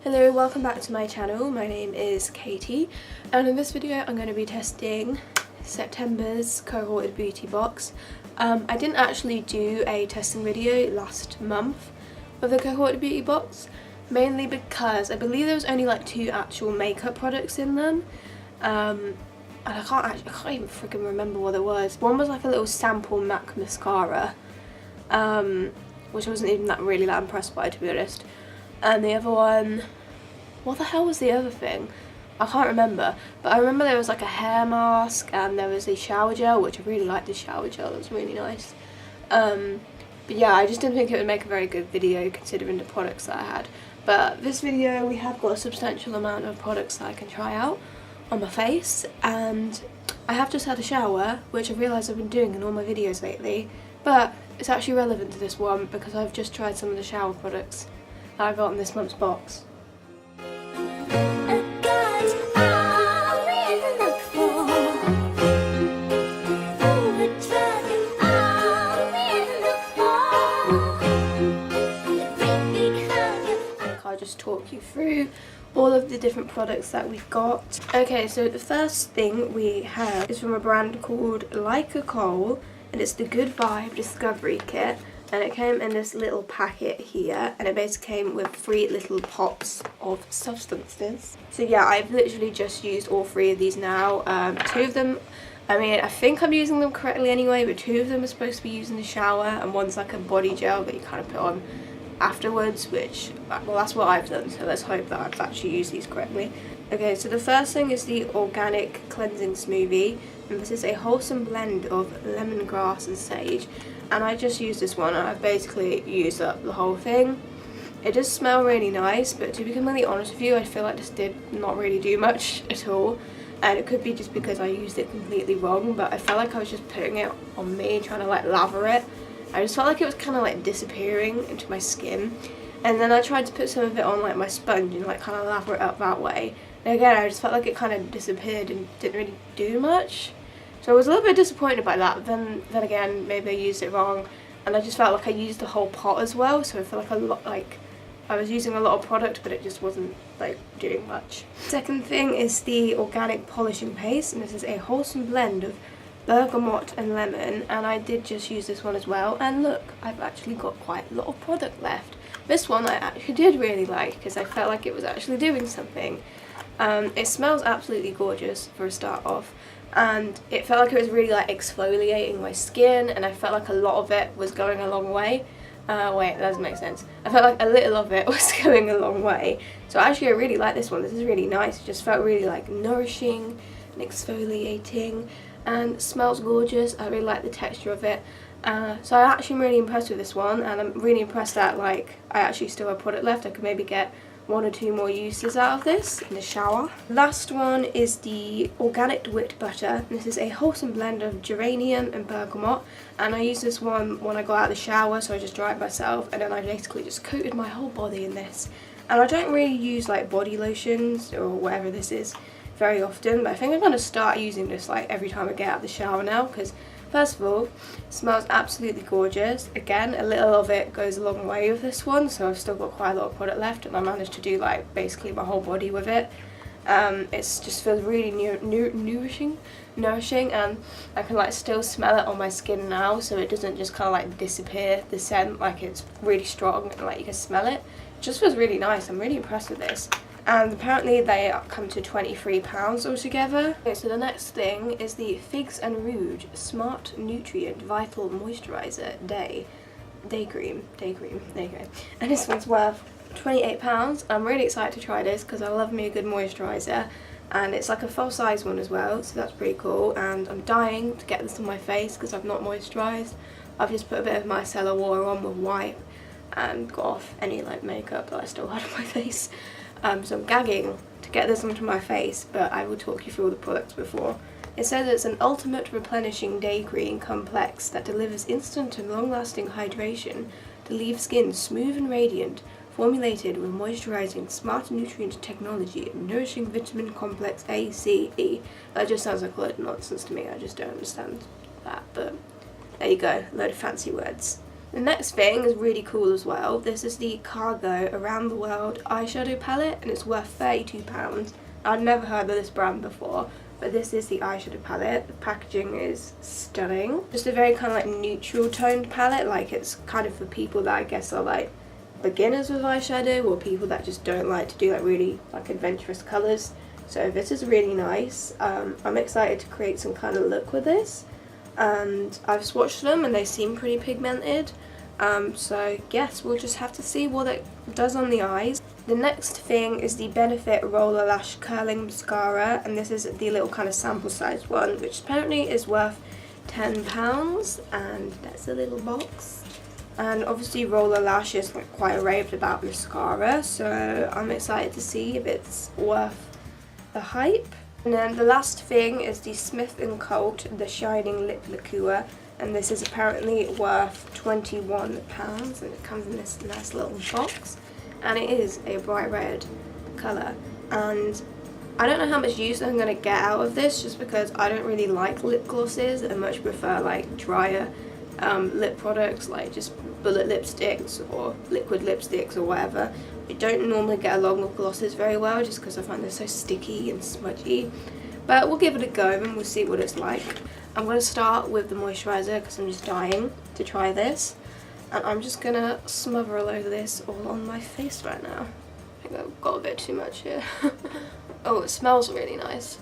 Hello, welcome back to my channel. My name is Katy, and in this video I'm going to be testing September's Cohorted beauty box. I didn't actually do a testing video last month of the Cohorted beauty box, mainly because I believe there was only like 2 actual makeup products in them, and I can't even freaking remember what it was. One was like a little sample MAC mascara, which I wasn't even really that impressed by, to be honest. And the other one, what the hell was the other thing? I can't remember, but I remember there was like a hair mask and there was a shower gel, which I really liked the shower gel, it was really nice. But yeah, I just didn't think it would make a very good video considering the products that I had. But this video, we have got a substantial amount of products that I can try out on my face, and I have just had a shower, which I realised I've been doing in all my videos lately, but it's actually relevant to this one because I've just tried some of the shower products that I got in this month's box. I'll just talk you through all of the different products that we've got. Okay, so the first thing we have is from a brand called Like a Coal, and it's the Good Vibe Discovery Kit. And it came in this little packet here, and it basically came with 3 little pops of substances. So yeah, I've literally just used all 3 of these now. 2 of them, I mean, I think I'm using them correctly anyway, but 2 of them are supposed to be used in the shower, and one's like a body gel that you kind of put on afterwards, which, well, that's what I've done, so let's hope that I've actually used these correctly. Okay, so the first thing is the Organic Cleansing Smoothie, and this is a wholesome blend of lemongrass and sage. And I just used this one, and I've basically used up the whole thing. It does smell really nice, but to be completely honest with you, I feel like this did not really do much at all. And it could be just because I used it completely wrong, but I felt like I was just putting it on me, trying to like lather it. I just felt like it was kind of like disappearing into my skin. And then I tried to put some of it on like my sponge and like kind of lather it up that way. And again, I just felt like it kind of disappeared and didn't really do much. So I was a little bit disappointed by that, but then again, maybe I used it wrong, and I just felt like I used the whole pot as well, so I felt like I was using a lot of product, but it just wasn't like doing much. Second thing is the Organic Polishing Paste, and this is a wholesome blend of bergamot and lemon, and I did just use this one as well, and look, I've actually got quite a lot of product left. This one I actually did really like, because I felt like it was actually doing something. It smells absolutely gorgeous for a start off. And it felt like it was really like exfoliating my skin, and I felt like a lot of it was going a long way. Wait, that doesn't make sense. I felt like a little of it was going a long way. So actually I really like this one. This is really nice. It just felt really like nourishing and exfoliating, and smells gorgeous. I really like the texture of it. So I actually am really impressed with this one, and I'm really impressed that like I actually still have product left. I could maybe get 1 or 2 more uses out of this in the shower. Last one is the Organic Wheat Butter. This is a wholesome blend of geranium and bergamot, and I used this one when I got out of the shower, so I just dried myself, and then I basically just coated my whole body in this. And I don't really use like body lotions or whatever this is very often, but I think I'm going to start using this like every time I get out of the shower now, because first of all, it smells absolutely gorgeous. Again, a little of it goes a long way with this one, so I've still got quite a lot of product left, and I managed to do like basically my whole body with it. It just feels really nourishing, and I can like still smell it on my skin now, so it doesn't just kind of like disappear, the scent, like it's really strong and like you can smell it. It just feels really nice. I'm really impressed with this. And apparently they come to £23 altogether. Okay, so the next thing is the Figs and Rouge Smart Nutrient Vital Moisturiser Day Cream. There you go. And this one's worth £28. I'm really excited to try this because I love me a good moisturiser, and it's like a full size one as well, so that's pretty cool. And I'm dying to get this on my face because I've not moisturised. I've just put a bit of micellar water on with wipe and got off any like makeup that I still had on my face. So I'm gagging to get this onto my face, but I will talk you through all the products before. It says it's an ultimate replenishing day cream complex that delivers instant and long-lasting hydration to leave skin smooth and radiant, formulated with moisturizing smart nutrient technology and nourishing vitamin complex A, C, E. That just sounds like a load of nonsense to me. I just don't understand that, but there you go, a load of fancy words. The next thing is really cool as well. This is the Cargo Around the World eyeshadow palette, and it's worth £32. I'd never heard of this brand before, but this is the eyeshadow palette. The packaging is stunning. Just a very kind of like neutral toned palette, like it's kind of for people that I guess are like beginners with eyeshadow, or people that just don't like to do like really like adventurous colours. So this is really nice. I'm excited to create some kind of look with this, and I've swatched them and they seem pretty pigmented. So yes, we'll just have to see what it does on the eyes. The next thing is the Benefit Roller Lash Curling Mascara, and this is the little kind of sample size one, which apparently is worth £10, and that's a little box. And obviously Roller Lash is like quite raved about mascara, so I'm excited to see if it's worth the hype. And then the last thing is the Smith & Colt The Shining Lip Liqueur, and this is apparently worth £21, and it comes in this nice little box, and it is a bright red colour. And I don't know how much use I'm going to get out of this, just because I don't really like lip glosses and much prefer like drier lip products, like just bullet lipsticks or liquid lipsticks or whatever. I don't normally get along with glosses very well, just because I find they're so sticky and smudgy, but we'll give it a go and we'll see what it's like. I'm going to start with the moisturiser because I'm just dying to try this, and I'm just going to smother a load of this all on my face right now. I think I've got a bit too much here. Oh, it smells really nice.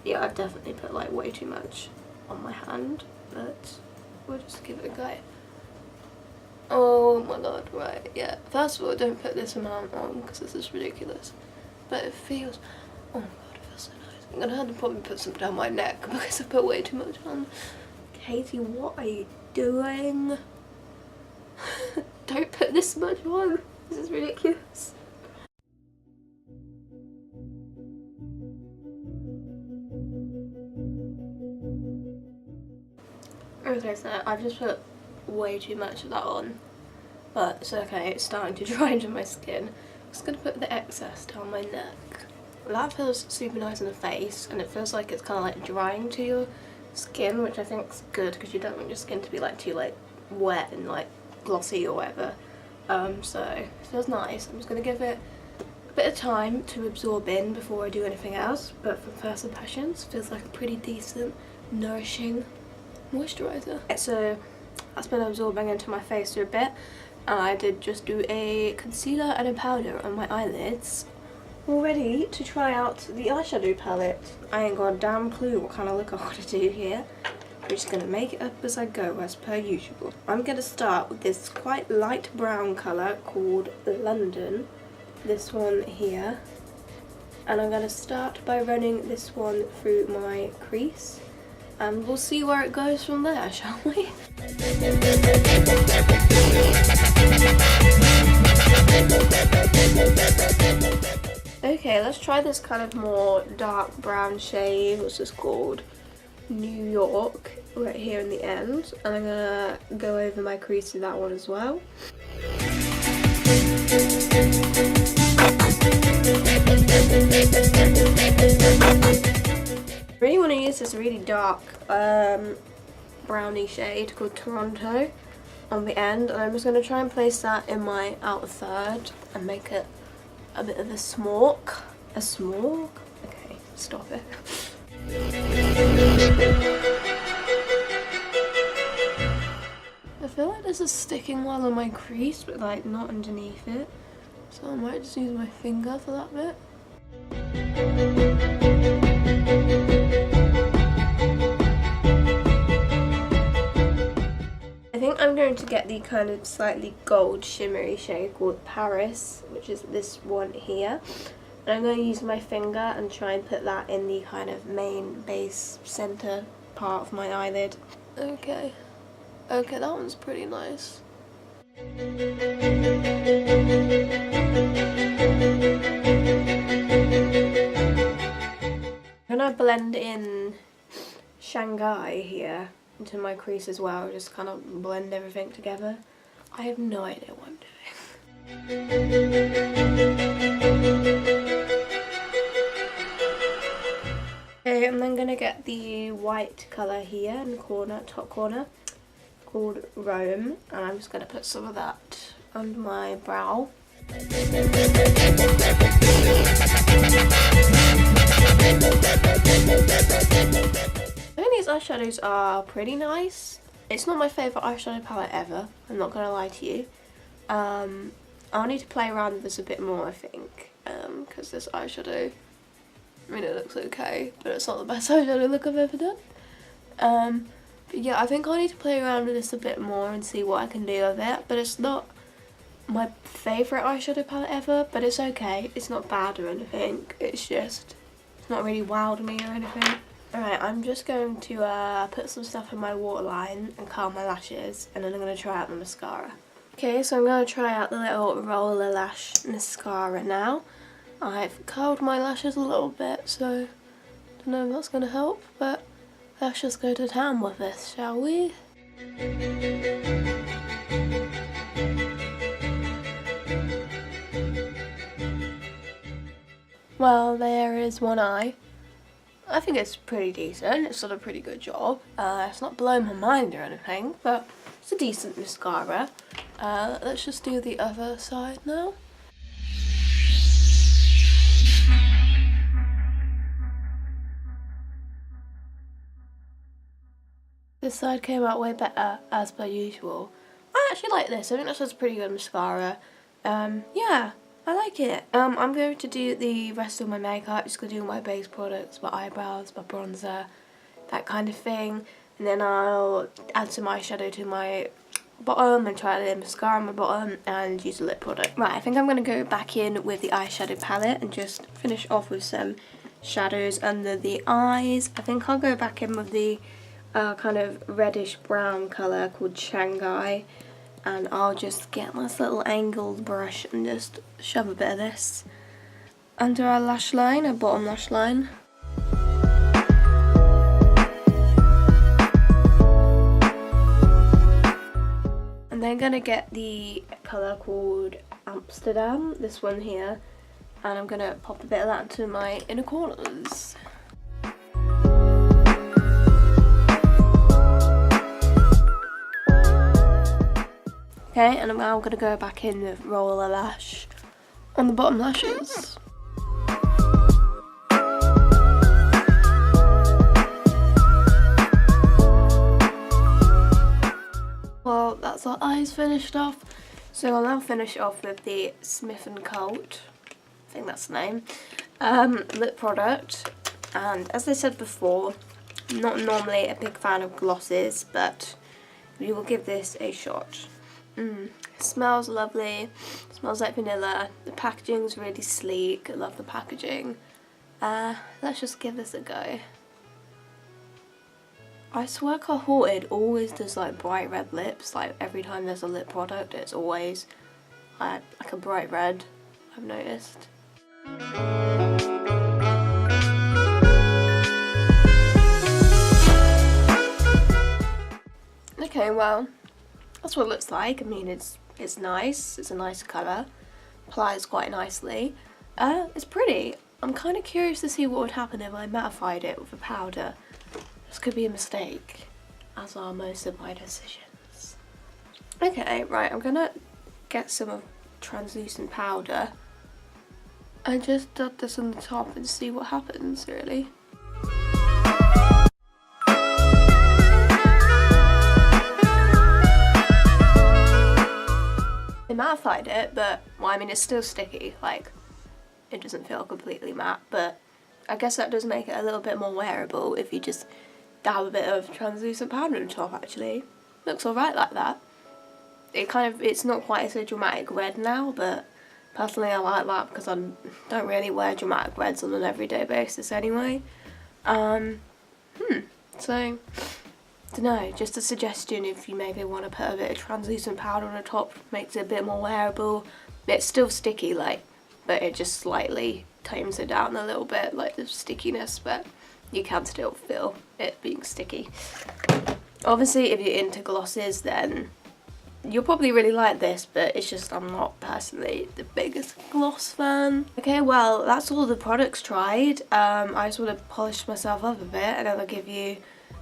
Yeah, I've definitely put like way too much on my hand, but we'll just give it a go. Oh my god, right, yeah. First of all, don't put this amount on because this is ridiculous. But it feels, oh my god, it feels so nice. I'm gonna have to probably put some down my neck because I put way too much on. Katie, what are you doing? Don't put this much on. This is ridiculous. Okay, so I've just put way too much of that on, but it's okay, it's starting to dry into my skin. I'm just going to put the excess down my neck. That feels super nice in the face, and it feels like it's kind of like drying to your skin, which I think is good because you don't want your skin to be like too like wet and like glossy or whatever. So it feels nice. I'm just going to give it a bit of time to absorb in before I do anything else, but from first impressions, feels like a pretty decent, nourishing moisturiser. So that's been absorbing into my face for a bit, and I did just do a concealer and a powder on my eyelids. All ready to try out the eyeshadow palette. I ain't got a damn clue what kind of look I want to do here. I'm just going to make it up as I go, as per usual. I'm going to start with this quite light brown colour called London, this one here, and I'm going to start by running this one through my crease, and we'll see where it goes from there, shall we? Okay, let's try this kind of more dark brown shade. What's this called? New York, right here in the end. And I'm gonna go over my crease with that one as well. I really want to use this really dark brownie shade called Toronto on the end, and I'm just going to try and place that in my outer third and make it a bit of a smoke. A smoke? Okay, stop it. I feel like this is sticking well on my crease, but like not underneath it, so I might just use my finger for that bit. I think I'm going to get the kind of slightly gold shimmery shade called Paris, which is this one here. And I'm going to use my finger and try and put that in the kind of main base center part of my eyelid. Okay, that one's pretty nice. I'm going to blend in Shanghai here into my crease as well, just kind of blend everything together. I have no idea what I'm doing. Okay, I'm then going to get the white colour here in the corner, top corner, called Rome, and I'm just going to put some of that under my brow. I think these eyeshadows are pretty nice. It's not my favourite eyeshadow palette ever, I'm not going to lie to you. I'll need to play around with this a bit more, I think, because this eyeshadow, I mean, it looks okay, but it's not the best eyeshadow look I've ever done. But yeah, I think I need to play around with this a bit more and see what I can do with it, but it's not my favourite eyeshadow palette ever, but it's okay. It's not bad or anything, it's just, it's not really wowed me or anything. Alright, I'm just going to put some stuff in my waterline and curl my lashes, and then I'm going to try out the mascara. Okay, so I'm going to try out the little roller lash mascara now. I've curled my lashes a little bit, so I don't know if that's going to help, but let's just go to town with this, shall we? Well, there is one eye. I think it's pretty decent, it's done a pretty good job. It's not blowing my mind or anything, but it's a decent mascara. Let's just do the other side now. This side came out way better, as per usual. I actually like this, I think this is a pretty good mascara. Yeah, I like it. I'm going to do the rest of my makeup, just going to do my base products, my eyebrows, my bronzer, that kind of thing. And then I'll add some eyeshadow to my bottom and try the mascara on my bottom and use a lip product. Right, I think I'm going to go back in with the eyeshadow palette and just finish off with some shadows under the eyes. I think I'll go back in with the kind of reddish brown colour called Shanghai, and I'll just get this little angled brush and just shove a bit of this under our lash line, our bottom lash line. And then gonna get the colour called Amsterdam, this one here, and I'm gonna pop a bit of that into my inner corners. Okay, and I'm now going to go back in with roller lash on the bottom lashes. Well, that's our eyes finished off. So I'll now finish off with the Smith & Colt, I think that's the name, lip product. And as I said before, I'm not normally a big fan of glosses, but we will give this a shot. It smells lovely, it smells like vanilla, the packaging's really sleek, I love the packaging. Let's just give this a go. I swear Cohorted always does like bright red lips, like every time there's a lip product it's always like a bright red, I've noticed. Okay, well, that's what it looks like. I mean, it's nice. It's a nice colour. Applies quite nicely. It's pretty. I'm kind of curious to see what would happen if I mattified it with a powder. This could be a mistake, as are most of my decisions. Okay, right. I'm gonna get some translucent powder and just dot this on the top and see what happens, really. I mattified it, but, well, I mean, it's still sticky, like, it doesn't feel completely matte, but I guess that does make it a little bit more wearable if you just dab a bit of translucent powder on top, actually. Looks alright like that. It's not quite as a dramatic red now, but personally I like that because I don't really wear dramatic reds on an everyday basis anyway. So, dunno, just a suggestion if you maybe want to put a bit of translucent powder on the top, makes it a bit more wearable. It's still sticky, like, but it just slightly tones it down a little bit, like the stickiness, but you can still feel it being sticky. Obviously, if you're into glosses, then you'll probably really like this, but it's just I'm not personally the biggest gloss fan. Okay, well, that's all the products tried. I just want to polish myself up a bit, and then I'll give you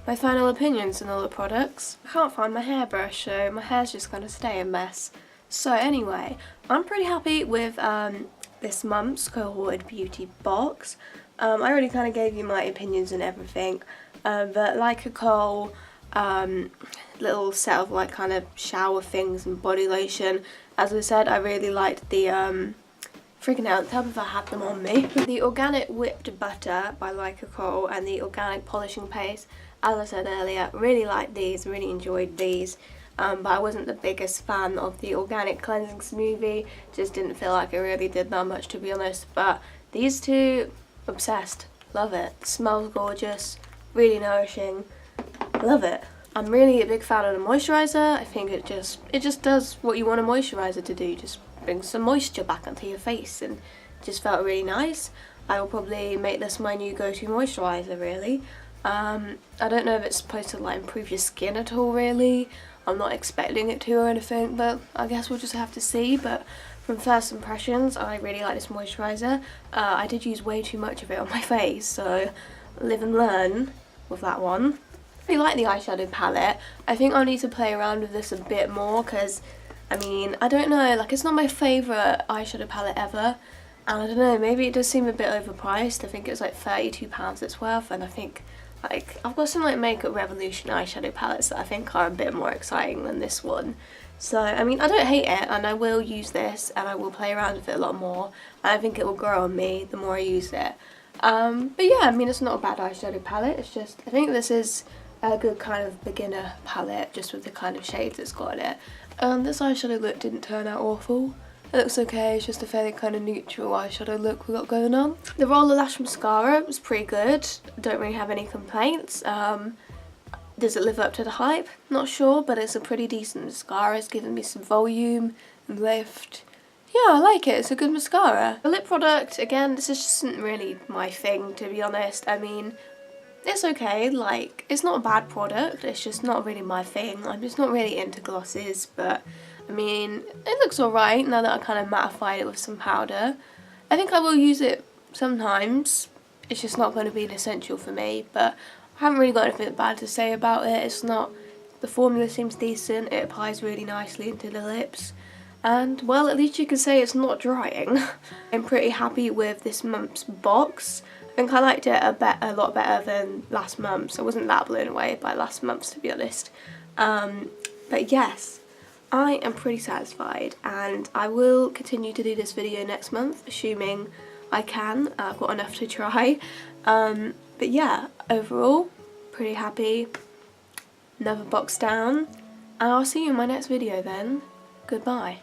my final opinions on all the products. I can't find my hairbrush, so my hair's just gonna stay a mess. So anyway, I'm pretty happy with this month's Cohorted beauty box. I already kind of gave you my opinions and everything, but like a Kohl, little set of like kind of shower things and body lotion. As I said, I really liked the freaking out, tell me if I had them on me. The organic whipped butter by Like a Kohl and the organic polishing paste, as I said earlier, really liked these, really enjoyed these. But I wasn't the biggest fan of the organic cleansing smoothie, just didn't feel like it really did that much, to be honest. But these two, obsessed, love it. Smells gorgeous, really nourishing, love it. I'm really a big fan of the moisturiser. I think it just does what you want a moisturiser to do, just bring some moisture back onto your face, and just felt really nice. I will probably make this my new go-to moisturiser, really. I don't know if it's supposed to like improve your skin at all, really. I'm not expecting it to or anything, but I guess we'll just have to see. But from first impressions, I really like this moisturiser. I did use way too much of it on my face, so live and learn with that one. I really like the eyeshadow palette. I think I'll need to play around with this a bit more, because I mean, I don't know, like it's not my favourite eyeshadow palette ever, and I don't know, maybe it does seem a bit overpriced. I think it was like £32 it's worth, and I think like I've got some like Makeup Revolution eyeshadow palettes that I think are a bit more exciting than this one. So I mean, I don't hate it, and I will use this and I will play around with it a lot more, and I think it will grow on me the more I use it. But yeah, I mean, it's not a bad eyeshadow palette, it's just I think this is a good kind of beginner palette, just with the kind of shades it's got in it. This eyeshadow look didn't turn out awful. It looks okay, it's just a fairly kind of neutral eyeshadow look we got going on. The Roller Lash Mascara was pretty good, don't really have any complaints. Does it live up to the hype? Not sure, but it's a pretty decent mascara. It's giving me some volume and lift. Yeah, I like it, it's a good mascara. The lip product, again, this isn't really my thing, to be honest. I mean, it's okay, like, it's not a bad product, it's just not really my thing. I'm just not really into glosses, but I mean, it looks alright now that I kind of mattified it with some powder. I think I will use it sometimes, it's just not going to be an essential for me, but I haven't really got anything bad to say about it. It's not, the formula seems decent, it applies really nicely into the lips, and well, at least you can say it's not drying. I'm pretty happy with this month's box. I think I liked it a lot better than last month's. I wasn't that blown away by last month's, to be honest. But yes, I am pretty satisfied, and I will continue to do this video next month, assuming I can. I've got enough to try. But yeah, overall, pretty happy. Another box down, and I'll see you in my next video then. Goodbye.